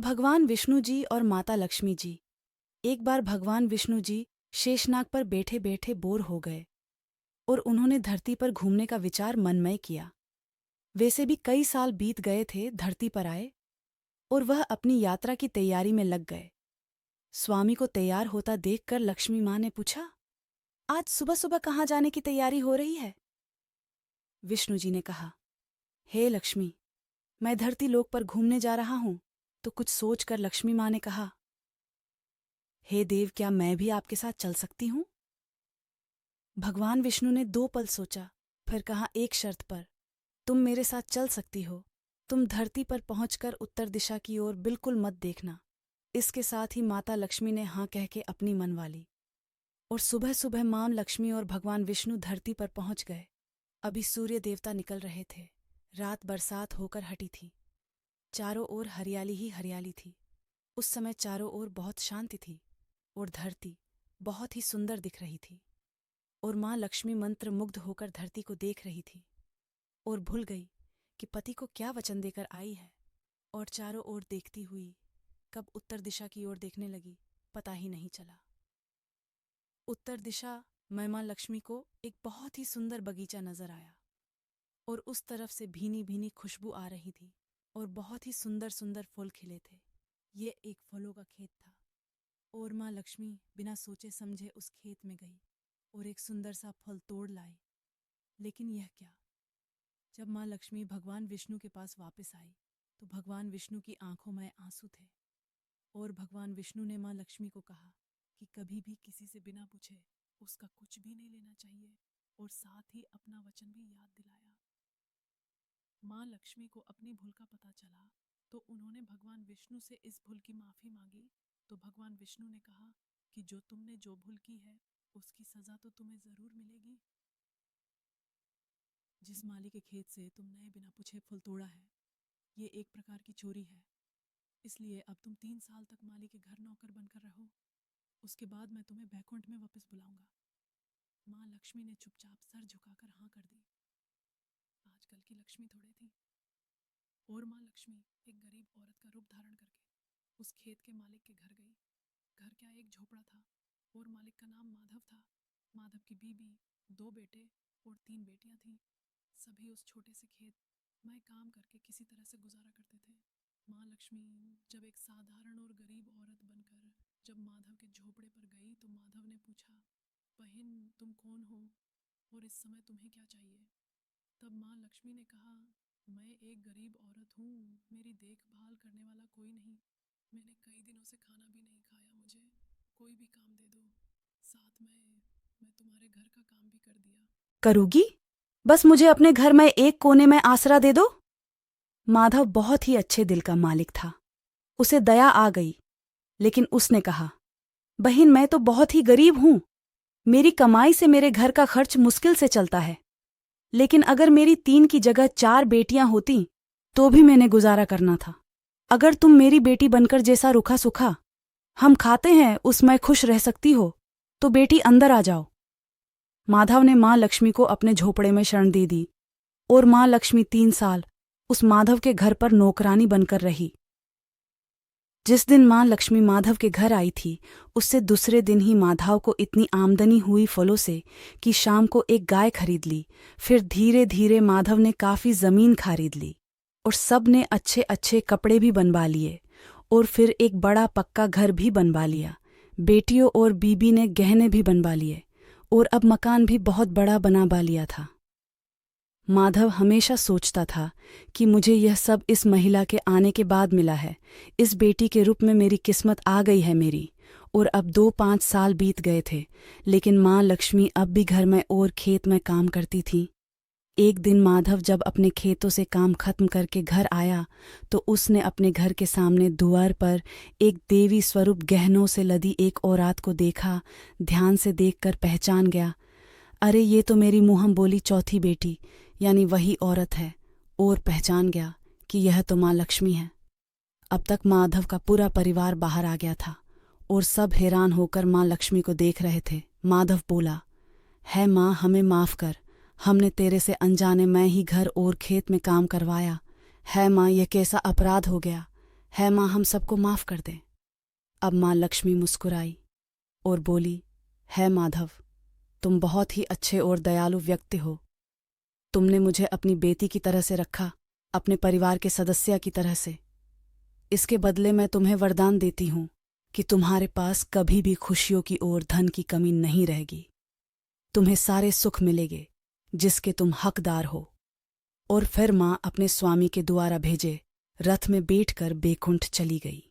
भगवान विष्णु जी और माता लक्ष्मी जी। एक बार भगवान विष्णु जी शेषनाग पर बैठे बैठे बोर हो गए और उन्होंने धरती पर घूमने का विचार मनमय किया। वैसे भी कई साल बीत गए थे धरती पर आए और वह अपनी यात्रा की तैयारी में लग गए। स्वामी को तैयार होता देखकर लक्ष्मी माँ ने पूछा, आज सुबह सुबह कहाँ जाने की तैयारी हो रही है? विष्णु जी ने कहा, हे लक्ष्मी, मैं धरती लोक पर घूमने जा रहा हूँ। तो कुछ सोचकर लक्ष्मी माँ ने कहा, हे देव, क्या मैं भी आपके साथ चल सकती हूँ? भगवान विष्णु ने 2 पल सोचा, फिर कहा, एक शर्त पर। तुम मेरे साथ चल सकती हो। तुम धरती पर पहुंचकर उत्तर दिशा की ओर बिल्कुल मत देखना। इसके साथ ही माता लक्ष्मी ने हाँ कह के अपनी मनवा ली और सुबह सुबह मां लक्ष्मी और भगवान विष्णु धरती पर पहुंच गए। अभी सूर्य देवता निकल रहे थे। रात बरसात होकर हटी थी। चारों ओर हरियाली ही हरियाली थी। उस समय चारों ओर बहुत शांति थी और धरती बहुत ही सुंदर दिख रही थी। और मां लक्ष्मी मंत्र मुग्ध होकर धरती को देख रही थी और भूल गई कि पति को क्या वचन देकर आई है। और चारों ओर देखती हुई कब उत्तर दिशा की ओर देखने लगी, पता ही नहीं चला। उत्तर दिशा में मां लक्ष्मी को एक बहुत ही सुंदर बगीचा नजर आया और उस तरफ से भीनी भीनी खुशबू आ रही थी और बहुत ही सुंदर सुंदर फूल खिले थे। ये एक फलों का खेत था और मां लक्ष्मी बिना सोचे समझे उस खेत में गई और एक सुंदर सा फल तोड़ लाई। लेकिन यह क्या, जब मां लक्ष्मी भगवान विष्णु के पास वापस आई तो भगवान विष्णु की आंखों में आंसू थे और भगवान विष्णु ने मां लक्ष्मी को कहा कि कभी भी किसी से बिना पूछे उसका कुछ भी नहीं लेना चाहिए और साथ ही अपना वचन भी याद दिलाया। मां लक्ष्मी को अपनी भूल का पता चला तो उन्होंने भगवान विष्णु से इस भूल की माफी मांगी। तो भगवान विष्णु ने कहा कि जो तुमने जो भूल की है उसकी सजा तो तुम्हें जरूर मिलेगी। जिस माली के खेत से तुमने बिना पूछे फूल तोड़ा है, ये एक प्रकार की चोरी है। इसलिए अब तुम 3 साल तक माली के घर नौकर बनकर रहो। उसके बाद मैं तुम्हें बैकुंठ में वापस बुलाऊंगा। माँ लक्ष्मी ने चुपचाप सर झुकाकर हाँ कर दी। आजकल की लक्ष्मी थोड़े थी। और माँ लक्ष्मी एक गरीब औरत का रूप धारण करके उस खेत के मालिक के घर गई। घर क्या, एक झोपड़ा था और मालिक का नाम माधव था। माधव की बीबी, 2 बेटे और 3 बेटियां थीं। सभी उस छोटे से खेत में काम करके किसी तरह से गुजारा करते थे। माँ लक्ष्मी जब एक साधारण और गरीब औरत बनकर जब माधव के झोपड़े पर गई तो माधव ने पूछा, बहन तुम कौन हो और इस समय तुम्हें क्या चाहिए? तब माँ लक्ष्मी ने कहा, मैं एक गरीब औरत हूँ, मेरी देखभाल करने वाला कोई नहीं। मैंने कई दिनों से खाना भी नहीं खाया, मुझे कोई भी काम दे दो। साथ में मैं तुम्हारे घर का काम भी कर दिया करूँगी, बस मुझे अपने घर में एक कोने में आसरा दे दो। माधव बहुत ही अच्छे दिल का मालिक था। उसे दया आ गई, लेकिन उसने कहा, बहन मैं तो बहुत ही गरीब हूं। मेरी कमाई से मेरे घर का खर्च मुश्किल से चलता है। लेकिन अगर मेरी 3 की जगह 4 बेटियां होती तो भी मैंने गुजारा करना था। अगर तुम मेरी बेटी बनकर जैसा रूखा सूखा हम खाते हैं उसमें खुश रह सकती हो तो बेटी अंदर आ जाओ। माधव ने मां लक्ष्मी को अपने झोपड़े में शरण दे दी और मां लक्ष्मी 3 साल उस माधव के घर पर नौकरानी बनकर रही। जिस दिन मां लक्ष्मी माधव के घर आई थी उससे दूसरे दिन ही माधव को इतनी आमदनी हुई फलों से कि शाम को एक गाय खरीद ली। फिर धीरे धीरे माधव ने काफी जमीन खरीद ली और सब ने अच्छे अच्छे कपड़े भी बनवा लिए और फिर एक बड़ा पक्का घर भी बनवा लिया। बेटियों और बीबी ने गहने भी बनवा लिए और अब मकान भी बहुत बड़ा बनवा लिया था। माधव हमेशा सोचता था कि मुझे यह सब इस महिला के आने के बाद मिला है। इस बेटी के रूप में मेरी किस्मत आ गई है मेरी। और अब 2-5 साल बीत गए थे, लेकिन माँ लक्ष्मी अब भी घर में और खेत में काम करती थी। एक दिन माधव जब अपने खेतों से काम खत्म करके घर आया तो उसने अपने घर के सामने द्वार पर एक देवी स्वरूप गहनों से लदी एक औरत को देखा। ध्यान से देखकर पहचान गया, अरे ये तो मेरी मुँहम बोली चौथी बेटी यानी वही औरत है। और पहचान गया कि यह तो माँ लक्ष्मी है। अब तक माधव का पूरा परिवार बाहर आ गया था और सब हैरान होकर माँ लक्ष्मी को देख रहे थे। माधव बोला, है माँ हमें माफ़ कर, हमने तेरे से अनजाने में ही घर और खेत में काम करवाया है। माँ यह कैसा अपराध हो गया है माँ, हम सबको माफ़ कर दें। अब माँ लक्ष्मी मुस्कुराई और बोली, है माधव, तुम बहुत ही अच्छे और दयालु व्यक्ति हो। तुमने मुझे अपनी बेटी की तरह से रखा, अपने परिवार के सदस्य की तरह से। इसके बदले मैं तुम्हें वरदान देती हूँ कि तुम्हारे पास कभी भी खुशियों की और धन की कमी नहीं रहेगी। तुम्हें सारे सुख मिलेंगे जिसके तुम हकदार हो। और फिर माँ अपने स्वामी के द्वारा भेजे रथ में बैठकर बैकुंठ चली गई।